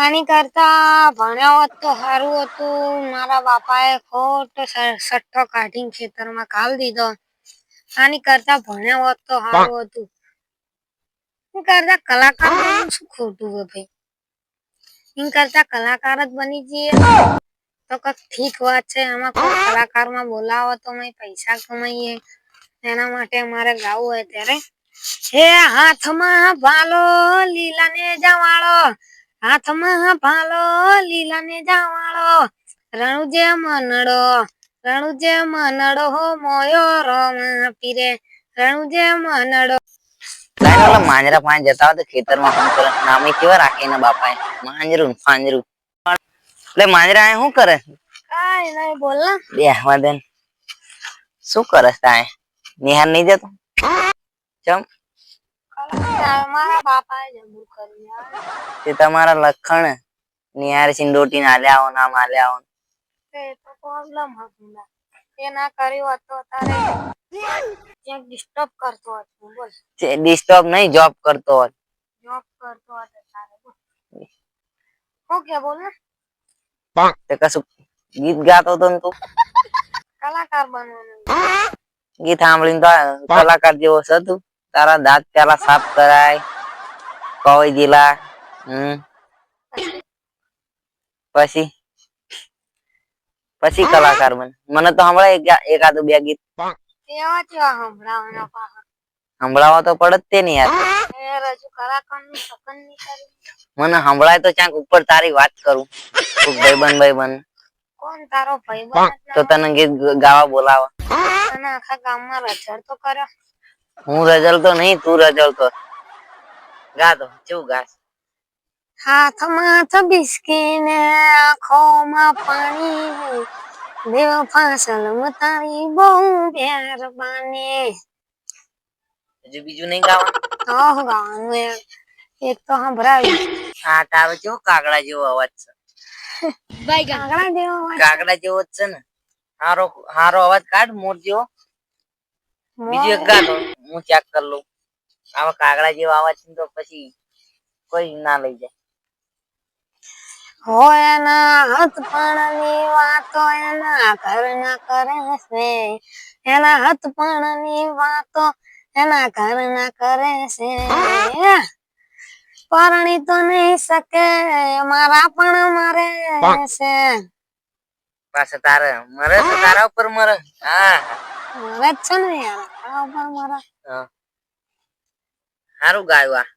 આની કરતા ભણ્યો હોત તો સારું હતું. મારા બાપાએ ખોટો સટ્ટો કાઢીને ખેતરમાં ઘાલ દીધો. આની કરતા ભણ્યો હોત તો સારું હતું. એન કરતા કલાકાર બનવું શું ખોટું હે ભાઈ? એન કરતા કલાકાર જ બની જઈએ તો કઈક ઠીક વાત છે. આમાં કોઈ કલાકારમાં બોલાવો તો અમે પૈસા કમાઈએ. એના માટે અમારે ગાવું હોય ત્યારે હે હાથમાં ભાલો લીલા ને જવાળો, હાથમાં ભાલો લીલા ને જવાળો, રણુજે મનડો, રણુજે મનડો હો મોયો રોમ પીરે, રણુજે મનડો. માંજરા પાંચ જતા હોય તો ખેતરમાં શું કરે? નામે કેવા રાખે એના બાપાએ? માંજરું પાંજરું. એટલે માંજરા શું કરે? કાઈ નહીં બોલ ને. બેહવા દે. શું કરે તાય? નિહાર નહીં જતો? ચમ? મારા બાપાએ જબરું કર્યું. તે તમારા લખણ નિહાર સિંદોટી આલ્યા આવો નામ આલ્યા આવો. તે તો પ્રોબ્લેમ હતું. એ ના કર્યું હતો તારે ક્યાંક ડિસ્ટર્બ કરતો હતો. બોલ. ડિસ્ટર્બ નહીં, જોબ કરતો હોય. જોબ કરતો હતો તારે. બોલ. શું કે બોલ ને? તે કશું ગીત ગાતો હતો ને તું? કલાકાર બનવાનું. ગીત સાંભળીને તો કલાકાર જેવો છે તું. તારા દાંત પેલા સાફ કરાય, કવઈ જીલા. પછી પછી કલાકાર બન. મને તો સંભળાય એકાદું બે ગીત. એવા કેવા સંભળાવવાના પાછા? સંભળાવા તો પડે જ તે ને યાર. રજૂ કલાકારનું સકન નહીં કરી. મને સંભળાય તો ક્યાંક ઉપર તારી વાત કરું. ભાઈબંધ. કોણ તારો ભાઈબંધ? તો તને ગીત ગાવા બોલાવા. અને આખા ગામમાં રજળ તો કર્યો. હું રજલતો નહીં, તું રજલતો. ગા તો કેવું ગાસ? હાથમાં બિસ્કીને આંખોમાં પાણી, બેવફા સલમ તારી બહુ મહેરબાની. હજુ બીજું નહીં ગાવાનું? તો ગાવાનું યાર. એક તો સંભળાવ્યું. હા, તારો કેવો કાગડા જેવો અવાજ છે. કાગડા જેવો અવાજ? કાગડા જેવો જ છે ને. હારો અવાજ કાઢ મોર જેવો. બીજું એક ગા તો હું ચેક કરી લઉં. આવા કાગડા જેવો અવાજ તો પછી કોઈ ના લઈ જાય. હોય એના હાથ પાણની વાતો એના ઘરના કરે છે. એના હાથ પાણની વાતો એના ઘરના કરે છે. પરણી તો નહીં શકે મારા પણ મરે છે. પાછા તારા ઉપર મરે. હા મરે જ છે ને યાર, તારા ઉપર મરે. સારું ગાયું આ.